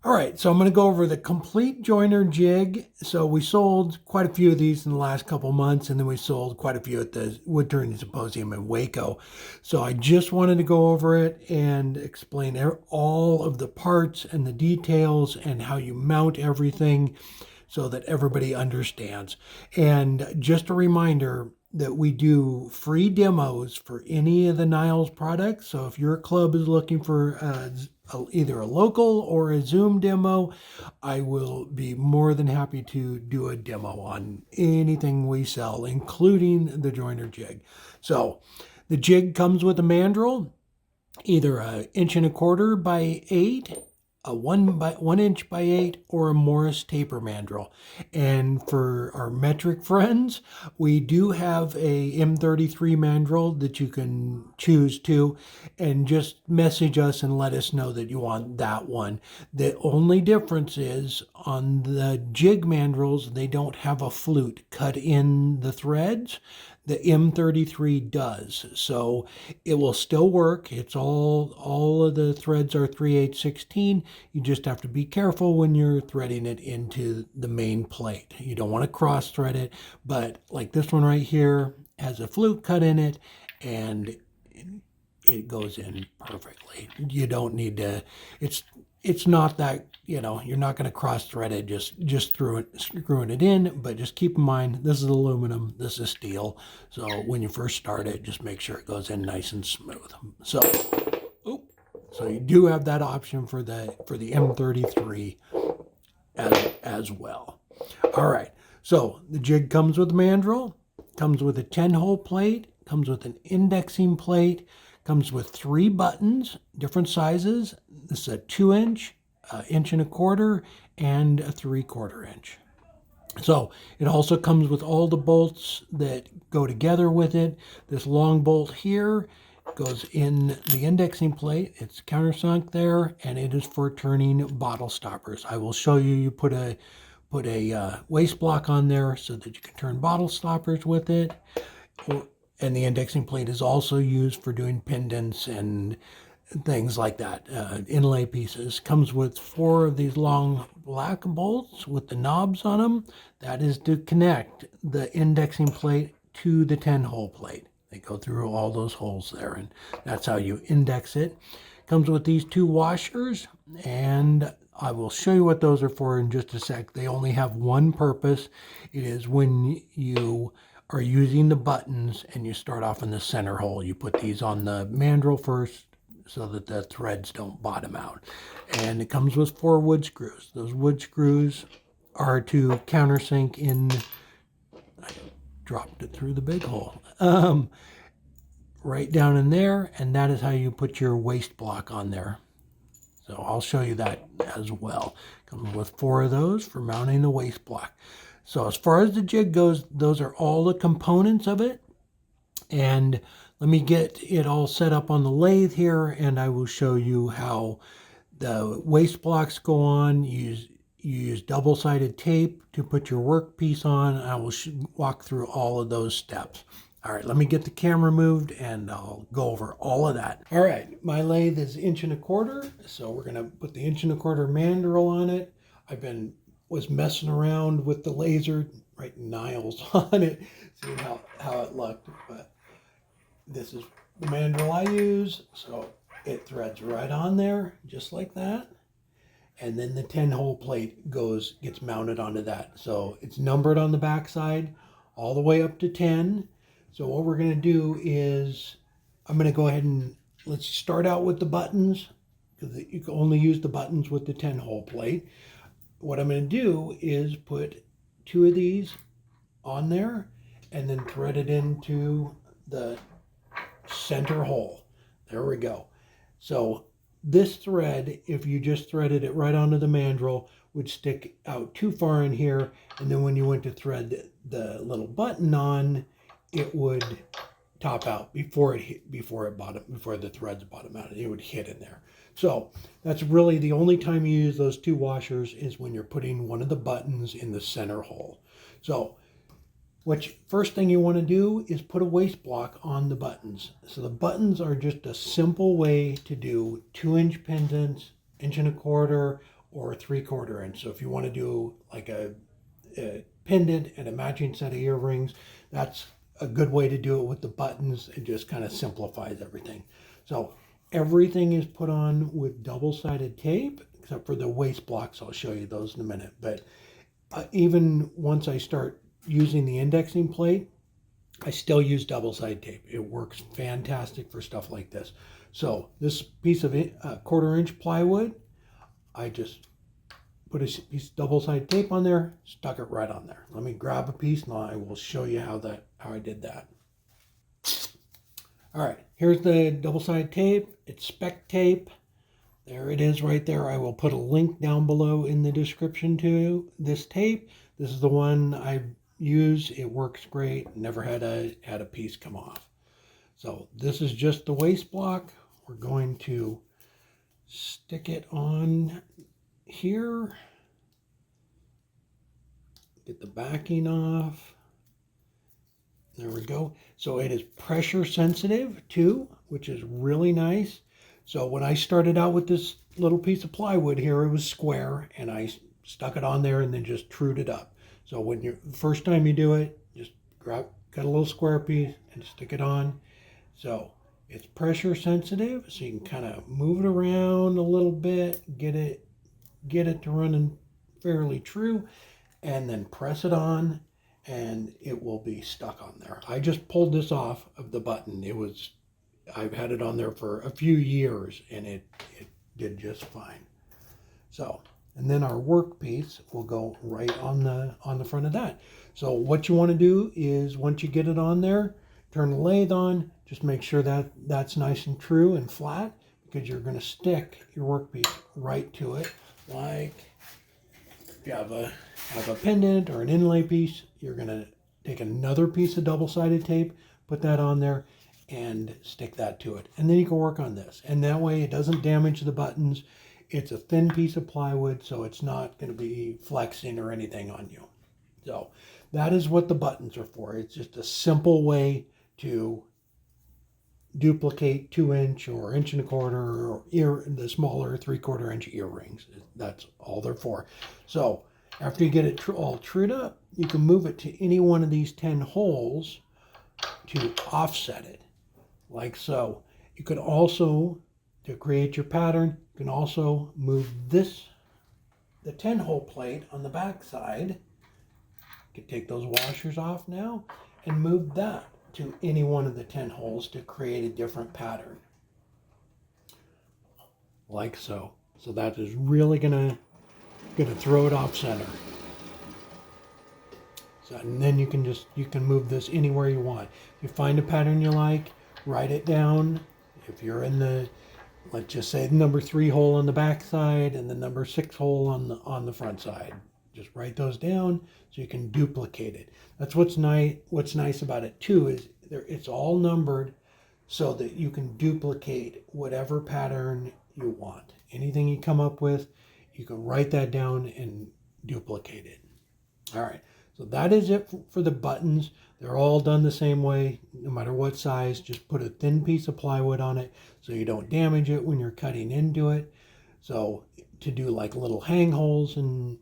All right, so I'm going to go over the complete joiner jig. So we sold quite a few of these in the last couple months, and then we sold quite a few at the Woodturning Symposium in Waco. So I just wanted to go over it and explain all of the parts and the details and how you mount everything so that everybody understands. And just a reminder that we do free demos for any of the Niles products. So if your club is looking for either a local or a Zoom demo, I will be more than happy to do a demo on anything we sell, including the joiner jig. So the jig comes with a mandrel, either an inch and a quarter by 8, a 1 inch by 8, or a Morris taper mandrel. And for our metric friends, we do have a M33 mandrel that you can choose to, and just message us and let us know that you want that one. The only difference is on the jig mandrels, they don't have a flute cut in the threads. The M33 does, so it will still work. It's all of the threads are 3/8/16. You just have to be careful when you're threading it into the main plate. You don't want to cross thread it, but like this one right here has a flute cut in it, and it goes in perfectly. You don't need to, it's not that, you're not going to cross thread it just screwing it in, but just keep in mind, this is aluminum, this is steel. So when you first start it, just make sure it goes in nice and smooth. So, so you do have that option for the M33 as well. All right. So the jig comes with a mandrel, comes with a 10-hole plate, comes with an indexing plate, comes with 3 buttons, different sizes. This is a 2-inch, inch and a quarter, and a 3/4 inch. So it also comes with all the bolts that go together with it. This long bolt here goes in the indexing plate. It's countersunk there, and it is for turning bottle stoppers. I will show you. You put a waste block on there so that you can turn bottle stoppers with it. And the indexing plate is also used for doing pendants and things like that, inlay pieces. Comes with 4 of these long black bolts with the knobs on them. That is to connect the indexing plate to the 10-hole plate. They go through all those holes there, and that's how you index it. Comes with these 2 washers, and I will show you what those are for in just a sec. They only have one purpose. It is when you are using the buttons and you start off in the center hole. You put these on the mandrel first so that the threads don't bottom out. And it comes with 4 wood screws. Those wood screws are to countersink in, I dropped it through the big hole, right down in there, and that is how you put your waste block on there. So I'll show you that as well. Comes with 4 of those for mounting the waste block. So as far as the jig goes, those are all the components of it. And let me get it all set up on the lathe here, and I will show you how the waste blocks go on. You use double-sided tape to put your workpiece on. I will walk through all of those steps. All right, let me get the camera moved and I'll go over all of that. All right, my lathe is 1 1/4 inches, so we're gonna put the 1 1/4 inch mandrel on it. Was messing around with the laser, writing Niles on it, seeing how it looked. But this is the mandrel I use, so it threads right on there, just like that. And then the 10-hole plate gets mounted onto that. So it's numbered on the back side all the way up to 10. So what we're gonna do is, I'm gonna go ahead and let's start out with the buttons, because you can only use the buttons with the 10-hole plate. What I'm going to do is put 2 of these on there and then thread it into the center hole. There we go. So this thread, if you just threaded it right onto the mandrel, would stick out too far in here, and then when you went to thread the little button on, it would top out before the threads bottom out. It would hit in there. So that's really the only time you use those 2 washers, is when you're putting one of the buttons in the center hole. So first thing you want to do is put a waste block on the buttons. So the buttons are just a simple way to do 2-inch pendants, 1 1/4 inch, or 3/4 inch. So if you want to do like a pendant and a matching set of earrings, that's a good way to do it with the buttons. It just kind of simplifies everything. So everything is put on with double-sided tape, except for the waist blocks. I'll show you those in a minute. But even once I start using the indexing plate, I still use double-sided tape. It works fantastic for stuff like this. So this piece of 1/4 inch plywood, I just put a piece of double-sided tape on there, stuck it right on there. Let me grab a piece and I will show you how I did that. All right, here's the double-sided tape. It's spec tape. There it is right there. I will put a link down below in the description to this tape. This is the one I use. It works great. Never had a piece come off. So this is just the waist block. We're going to stick it on here. Get the backing off. There we go. So it is pressure sensitive too, which is really nice. So when I started out with this little piece of plywood here, it was square, and I stuck it on there and then just trued it up. So when you're first time you do it, just cut a little square piece and stick it on. So it's pressure sensitive, so you can kind of move it around a little bit, get it to running fairly true, and then press it on, and it will be stuck on there. I just pulled this off of the button. I've had it on there for a few years, and it did just fine. So, and then our workpiece will go right on the front of that. So what you want to do is, once you get it on there, turn the lathe on. Just make sure that that's nice and true and flat, because you're going to stick your workpiece right to it. Like if you have a pendant or an inlay piece, you're going to take another piece of double-sided tape, put that on there, and stick that to it. And then you can work on this. And that way it doesn't damage the buttons. It's a thin piece of plywood, so it's not going to be flexing or anything on you. So that is what the buttons are for. It's just a simple way to duplicate 2-inch or 1.25 inch or the smaller 3/4 inch earrings. That's all they're for. So after you get it all trued up, you can move it to any one of these 10 holes to offset it, like so. You could also, to create your pattern, you can also move the 10-hole plate on the back side. You can take those washers off now and move that to any one of the 10 holes to create a different pattern, like so. So that is really gonna throw it off center. So, and then you can move this anywhere you want. If you find a pattern you like, write it down. If you're in the, let's just say, the number 3 hole on the back side and the number 6 hole on the front side, just write those down so you can duplicate it. That's what's nice about it too, is it's all numbered so that you can duplicate whatever pattern you want. Anything you come up with, you can write that down and duplicate it. All right, so that is it for the buttons. They're all done the same way, no matter what size. Just put a thin piece of plywood on it so you don't damage it when you're cutting into it. So to do like little hang holes and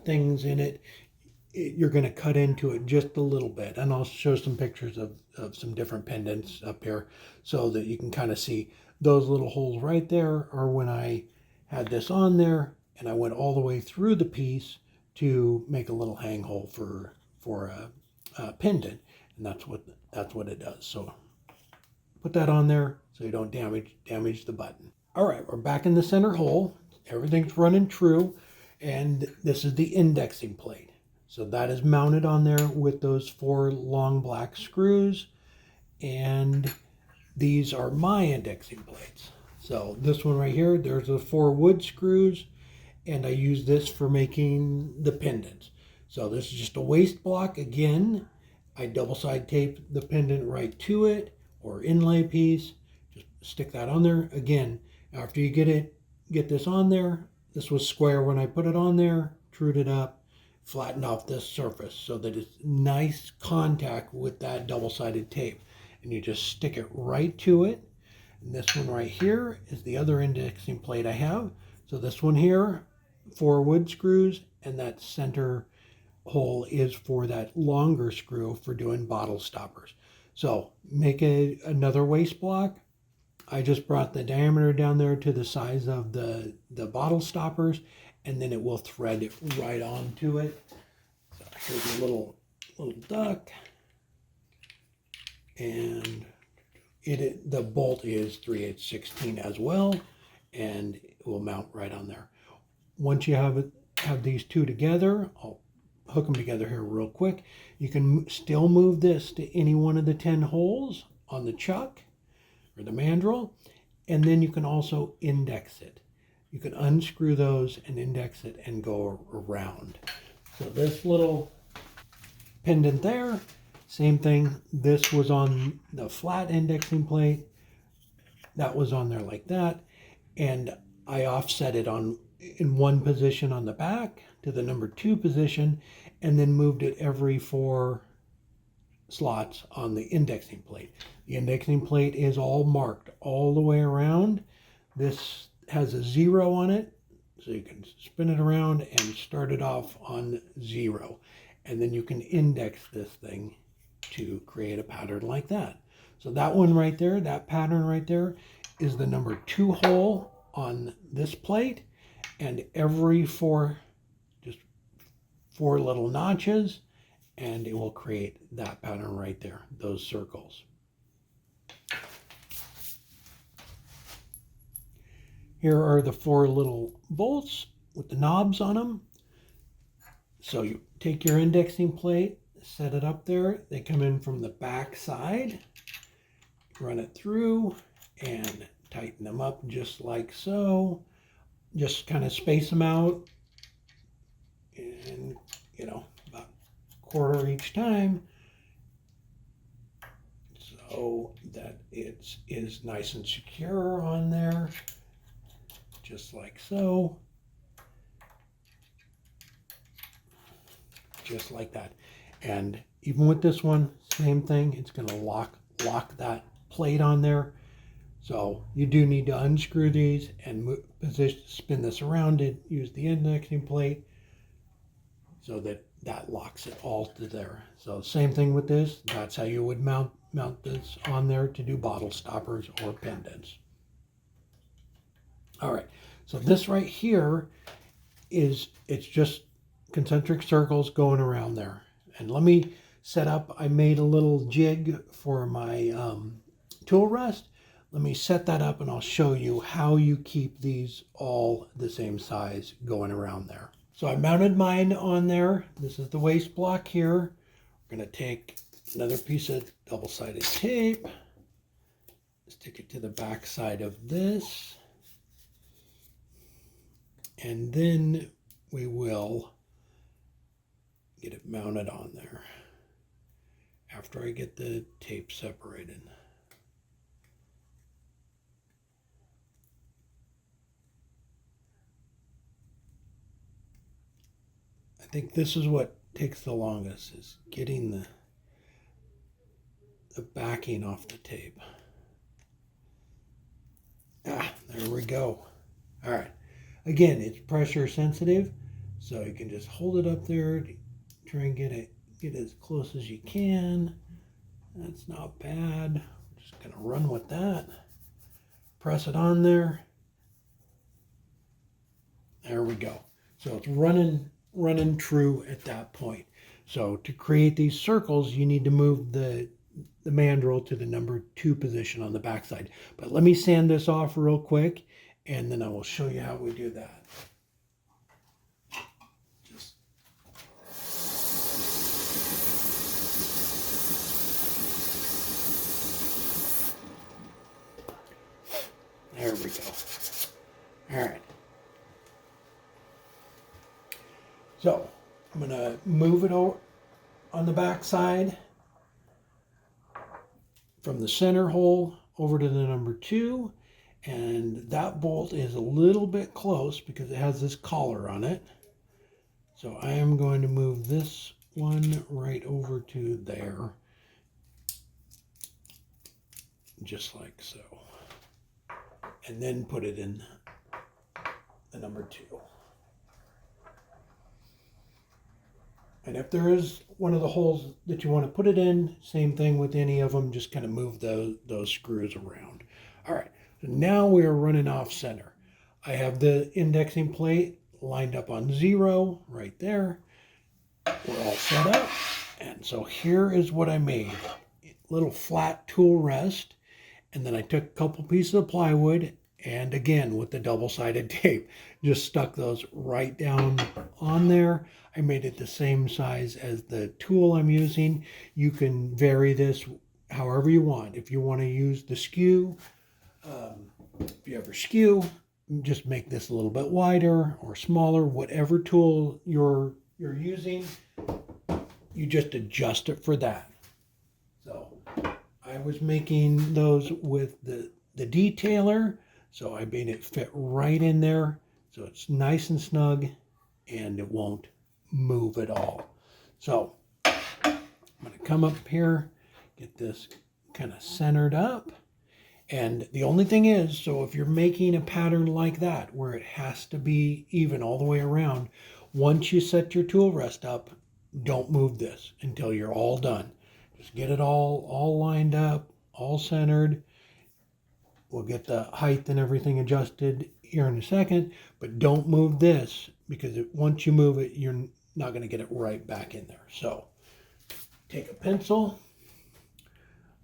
things in it, you're going to cut into it just a little bit. And I'll show some pictures of some different pendants up here so that you can kind of see those little holes right there are when I had this on there and I went all the way through the piece to make a little hang hole for a pendant. And that's what it does. So put that on there so you don't damage the button. All right, we're back in the center hole. Everything's running true. And this is the indexing plate. So that is mounted on there with those 4 long black screws. And these are my indexing plates. So this one right here, there's the 4 wood screws. And I use this for making the pendants. So this is just a waist block. Again, I double-side tape the pendant right to it, or inlay piece. Just stick that on there. Again, after you get this on there, this was square when I put it on there, trued it up, flattened off this surface so that it's nice contact with that double-sided tape. And you just stick it right to it. And this one right here is the other indexing plate I have. So this one here, 4 wood screws, and that center hole is for that longer screw for doing bottle stoppers. So make another waste block. I just brought the diameter down there to the size of the bottle stoppers, and then it will thread it right onto it. So here's a little duck, and the bolt is 3/8 16 as well, and it will mount right on there. Once you have these two together, I'll hook them together here real quick. You can still move this to any one of the 10 holes on the chuck or the mandrel, and then you can also index it. You can unscrew those and index it and go around. So this little pendant there, same thing. This was on the flat indexing plate. That was on there like that, and I offset it in one position on the back to the number 2 position, and then moved it every 4 slots on the indexing plate. The indexing plate is all marked all the way around. This has a 0 on it, so you can spin it around and start it off on 0. And then you can index this thing to create a pattern like that. So that one right there, that pattern right there, is the number 2 hole on this plate, and every 4, just 4 little notches, and it will create that pattern right there, those circles. Here are the 4 little bolts with the knobs on them. So you take your indexing plate, set it up there. They come in from the back side, run it through, and tighten them up just like so. Just kind of space them out, and about a quarter each time, so that it is nice and secure on there, just like so, just like that. And even with this one, same thing. It's going to lock that plate on there. So you do need to unscrew these and spin this around it. Use the indexing plate so that locks it all to there. So same thing with this. That's how you would mount this on there to do bottle stoppers or pendants. All right. So this right here it's just concentric circles going around there. And let me set up. I made a little jig for my tool rest. Let me set that up, and I'll show you how you keep these all the same size going around there. So I mounted mine on there. This is the waste block here. We're going to take another piece of double-sided tape, stick it to the back side of this, and then we will get it mounted on there after I get the tape separated. I think this is what takes the longest, is getting the backing off the tape. There we go. All right. Again, it's pressure sensitive, so you can just hold it up there, try and get as close as you can. That's not bad. I'm just gonna run with that. Press it on there. There we go. So it's running true at that point. So to create these circles, you need to move the mandrel to the number 2 position on the backside. But let me sand this off real quick, and then I will show you how we do that. There we go. All right. So I'm going to move it over on the back side from the center hole over to the number 2, and that bolt is a little bit close because it has this collar on it. So I am going to move this one right over to there, just like so, and then put it in the number 2. And if there is one of the holes that you want to put it in, same thing with any of them, just kind of move those screws around. All right, so now we are running off center. I have the indexing plate lined up on 0 right there. We're all set up. And so here is what I made. Little flat tool rest. And then I took a couple pieces of plywood and again with the double-sided tape, just stuck those right down on there. I made it the same size as the tool I'm using. You can vary this however you want. If you want to use the skew, if you ever skew, just make this a little bit wider or smaller, whatever tool you're using, you just adjust it for that. So I was making those with the detailer, so I made it fit right in there, so it's nice and snug and it won't move at all. So I'm going to come up here, get this kind of centered up. And the only thing is, so if you're making a pattern like that, where it has to be even all the way around, once you set your tool rest up, don't move this until you're all done. Just get it all lined up, all centered. We'll get the height and everything adjusted here in a second, but don't move this because once you move it, you're not going to get it right back in there. So take a pencil.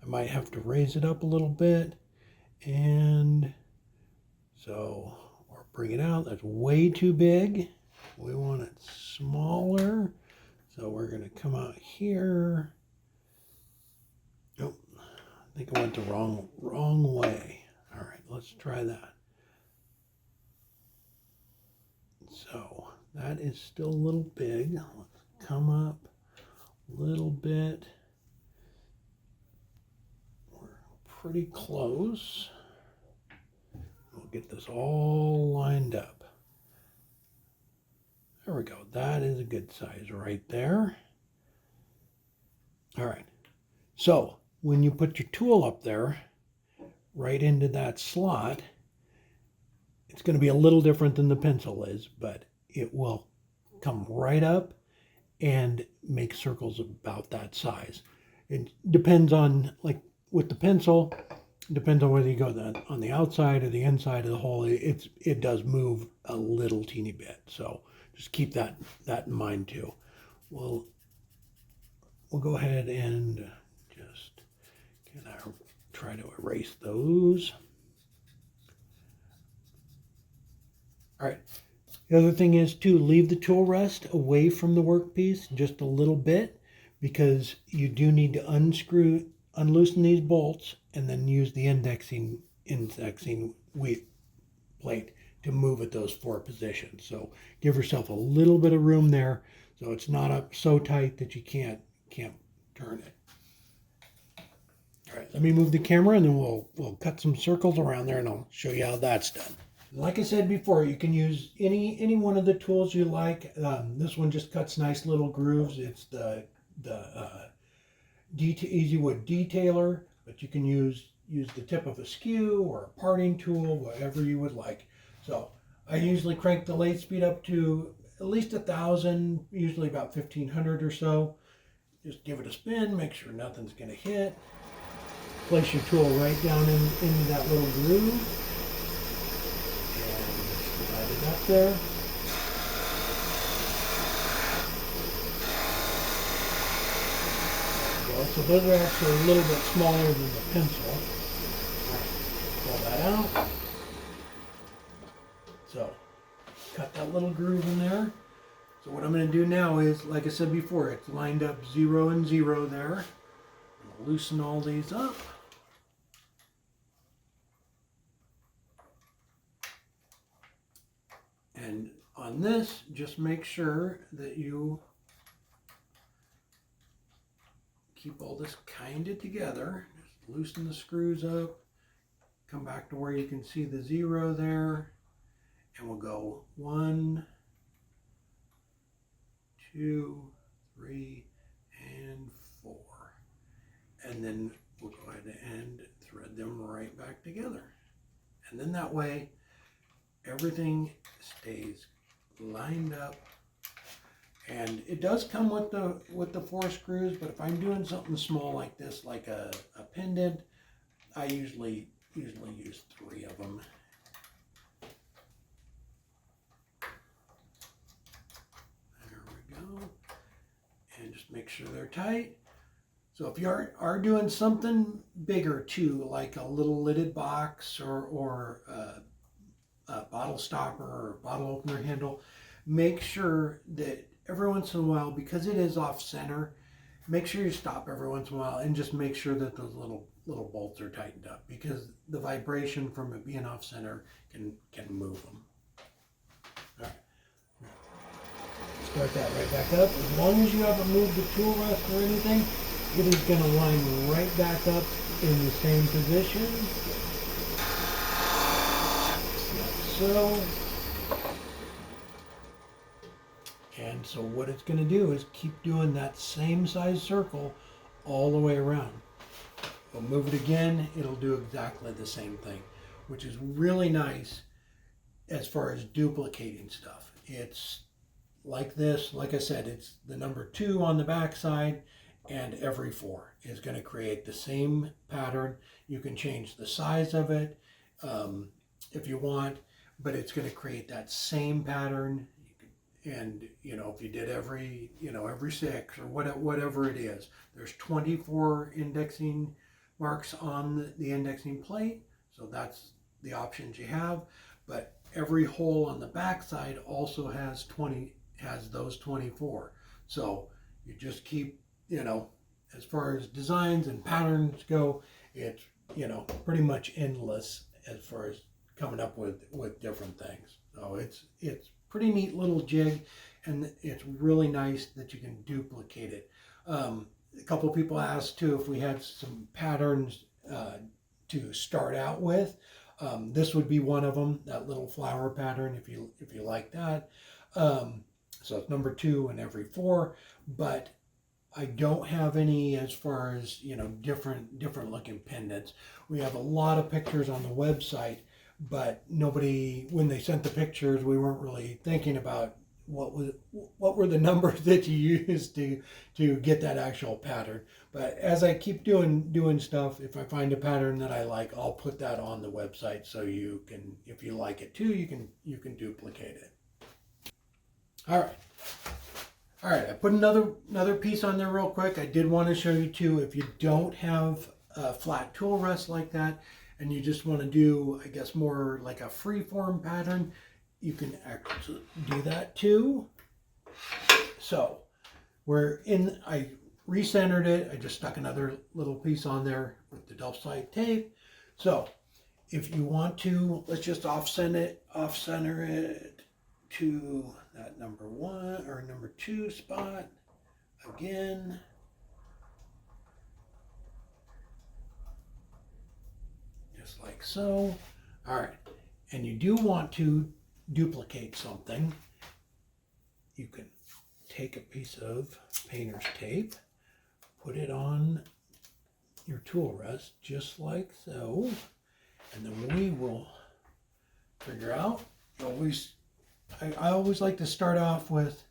I might have to raise it up a little bit. And so, or bring it out. That's way too big. We want it smaller. So we're going to come out here. Oh, I think I went the wrong way. All right, let's try that. So that is still a little big. Let's come up a little bit. We're pretty close. We'll get this all lined up. There we go. That is a good size right there. All right. So when you put your tool up there, right into that slot, it's going to be a little different than the pencil is, but it will come right up and make circles about that size. It depends on, like with the pencil, depends on whether you go on the outside or the inside of the hole. It does move a little teeny bit, so just keep that in mind too. We'll go ahead and just try to erase those. All right. The other thing is to leave the tool rest away from the workpiece just a little bit, because you do need to unloosen these bolts and then use the indexing weight plate to move at those 4 positions. So give yourself a little bit of room there, so it's not up so tight that you can't turn it. All right, let me move the camera and then we'll cut some circles around there and I'll show you how that's done. Like I said before, you can use any one of the tools you like. This one just cuts nice little grooves. It's the Easy Wood Detailer, but you can use the tip of a skew or a parting tool, whatever you would like. So I usually crank the lathe speed up to at least 1,000, usually about 1,500 or so. Just give it a spin, make sure nothing's going to hit. Place your tool right down into that little groove. And slide it up there. So those are actually a little bit smaller than the pencil. Pull that out. So cut that little groove in there. So what I'm going to do now is, like I said before, it's lined up 0 and 0 there. I'm going to loosen all these up. And on this, just make sure that you keep all this kind of together. Just loosen the screws up. Come back to where you can see the 0 there. And we'll go 1, 2, 3, and 4. And then we'll go ahead and thread them right back together. And then that way, everything stays lined up And it does come with the 4 screws, but if I'm doing something small like this, like a pendant, I usually use 3 of them. There we go. And just make sure they're tight. So if you are doing something bigger too, like a little lidded box or a bottle stopper or bottle opener handle, make sure that every once in a while, because it is off center, make sure you stop every once in a while and just make sure that those little bolts are tightened up, because the vibration from it being off center can move them. All right. Start that right back up. As long as you haven't moved the tool rest or anything, it is going to line right back up in the same position. Like so. And so what it's going to do is keep doing that same size circle all the way around. We'll move it again, it'll do exactly the same thing, which is really nice as far as duplicating stuff. It's like this, like I said, it's the number 2 on the back side, and every 4 is going to create the same pattern. You can change the size of it if you want, but it's going to create that same pattern. And if you did every 6 or whatever it is, there's 24 indexing marks on the indexing plate, so that's the options you have. But every hole on the back side also has those 24. So you just keep, as far as designs and patterns go, it's pretty much endless as far as coming up with different things. So it's pretty neat little jig, and it's really nice that you can duplicate it. A couple of people asked too if we had some patterns to start out with. This would be one of them, that little flower pattern, if you like that. So it's number 2 in every 4, but I don't have any as far as different looking pendants. We have a lot of pictures on the website, but nobody, when they sent the pictures, we weren't really thinking about what were the numbers that you used to get that actual pattern. But as I keep doing stuff, if I find a pattern that I like, I'll put that on the website, so you can, if you like it too, you can duplicate it. All right, I put another piece on there real quick. I did want to show you too, if you don't have a flat tool rest like that, and you just want to do, I guess, more like a free-form pattern, you can actually do that too. So I recentered it. I just stuck another little piece on there with the double side tape. So if you want to, let's just off-center it to that number 1 or number 2 spot again. Just like so. All right, and you do want to duplicate something. You can take a piece of painter's tape, put it on your tool rest just like so, and then we will figure out. I always like to start off with,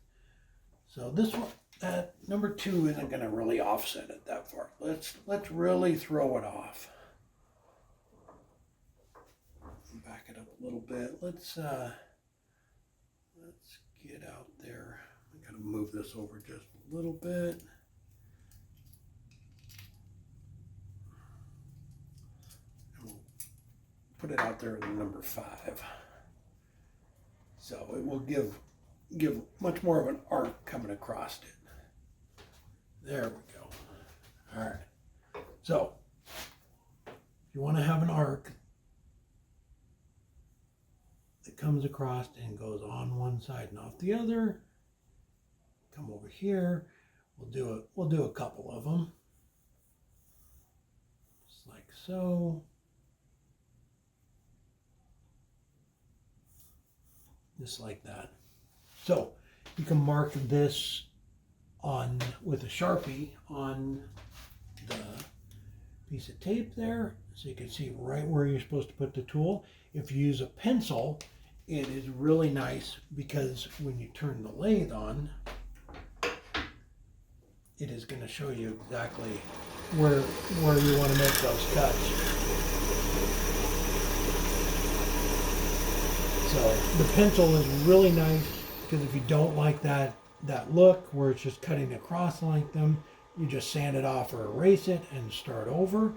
so this one, that number 2 isn't going to really offset it that far. Let's really throw it off. Back it up a little bit. Let's get out there. I gotta move this over just a little bit. And we'll put it out there in number 5. So it will give much more of an arc coming across it. There we go. All right. So if you want to have an arc that comes across and goes on one side and off the other, come over here. We'll do a couple of them, just like so. Just like that. So you can mark this on with a Sharpie on the piece of tape there, so you can see right where you're supposed to put the tool. If you use a pencil, it is really nice, because when you turn the lathe on, it is going to show you exactly where you want to make those cuts. So the pencil is really nice, because if you don't like that look where it's just cutting across like them, you just sand it off or erase it and start over.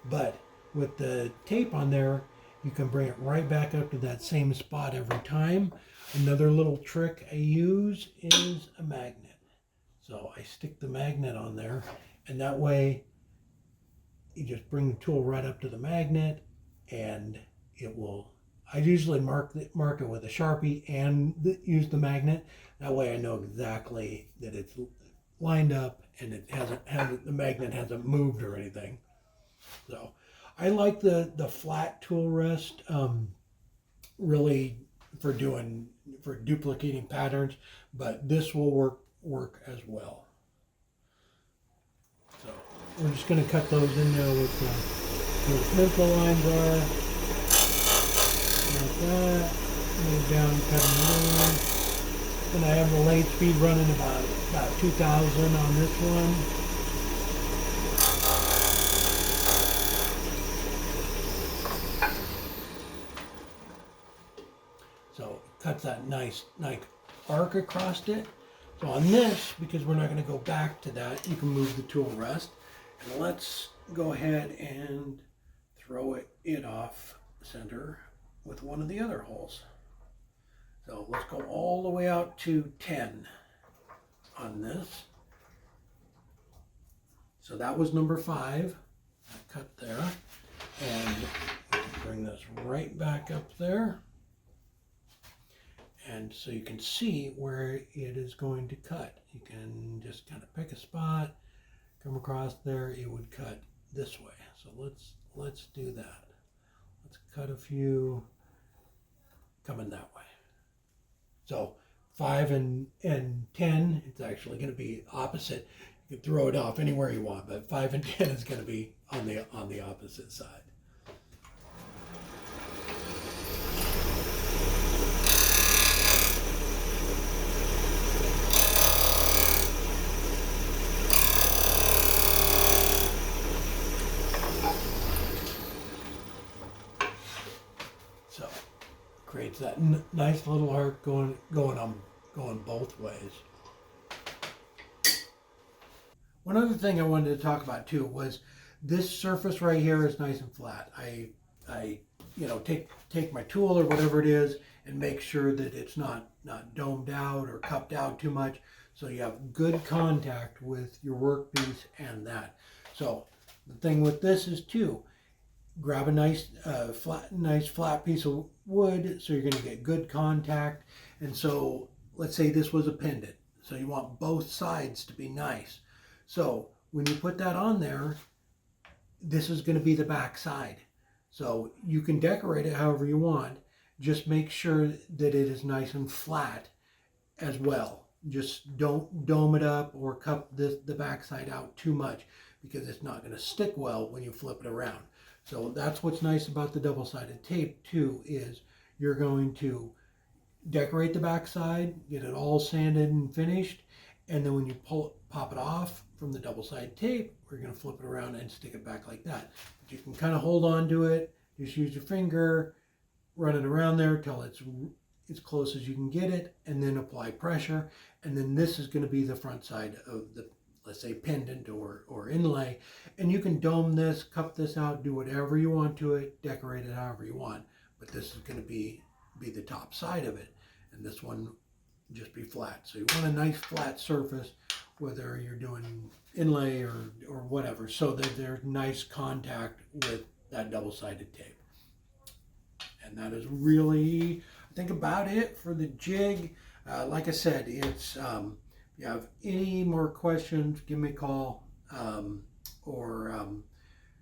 But with the tape on there, you can bring it right back up to that same spot every time. Another little trick I use is a magnet. So I stick the magnet on there, and that way you just bring the tool right up to the magnet, and it will, I usually mark it with a Sharpie and use the magnet. That way I know exactly that it's lined up and it the magnet hasn't moved or anything. So I like the flat tool rest really for duplicating patterns, but this will work as well. So we're just going to cut those in there with where the pencil lines are, like that. Move down, cut them in. And I have the lathe speed running about 2,000 on this one. So it cuts that nice arc across it. So on this, because we're not going to go back to that, you can move the tool rest. And let's go ahead and throw it off center with one of the other holes. So let's go all the way out to 10 on this. So that was number 5. I cut there. And bring this right back up there. And so you can see where it is going to cut. You can just kind of pick a spot, come across there, it would cut this way. So let's do that. Let's cut a few coming that way. So 5 and 10, it's actually going to be opposite. You can throw it off anywhere you want, but 5 and 10 is going to be on the opposite side. So creates that nice little arc going both ways. One other thing I wanted to talk about too was this surface right here is nice and flat. I take my tool or whatever it is and make sure that it's not domed out or cupped out too much, so you have good contact with your workpiece and that. So the thing with this is too, grab a nice flat piece of wood, so you're going to get good contact. And so let's say this was a pendant, so you want both sides to be nice. So when you put that on there, this is going to be the back side. So you can decorate it however you want. Just make sure that it is nice and flat as well. Just don't dome it up or cup the back side out too much, because it's not going to stick well when you flip it around. So that's what's nice about the double-sided tape too, is you're going to decorate the back side, get it all sanded and finished, and then when you pop it off from the double-sided tape, we're going to flip it around and stick it back like that. But you can kind of hold on to it, just use your finger, run it around there till it's as close as you can get it, and then apply pressure. And then this is going to be the front side of the, let's say, pendant or inlay. And you can dome this, cup this out, do whatever you want to it, decorate it however you want. But this is going to be the top side of it, and this one just be flat. So you want a nice flat surface, whether you're doing inlay or whatever, so that there's nice contact with that double-sided tape. And that is really, I think, about it for the jig. Like I said, it's if you have any more questions, give me a call, or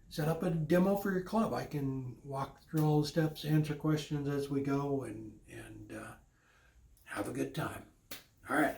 set up a demo for your club. I can walk through all the steps, answer questions as we go, and have a good time. All right.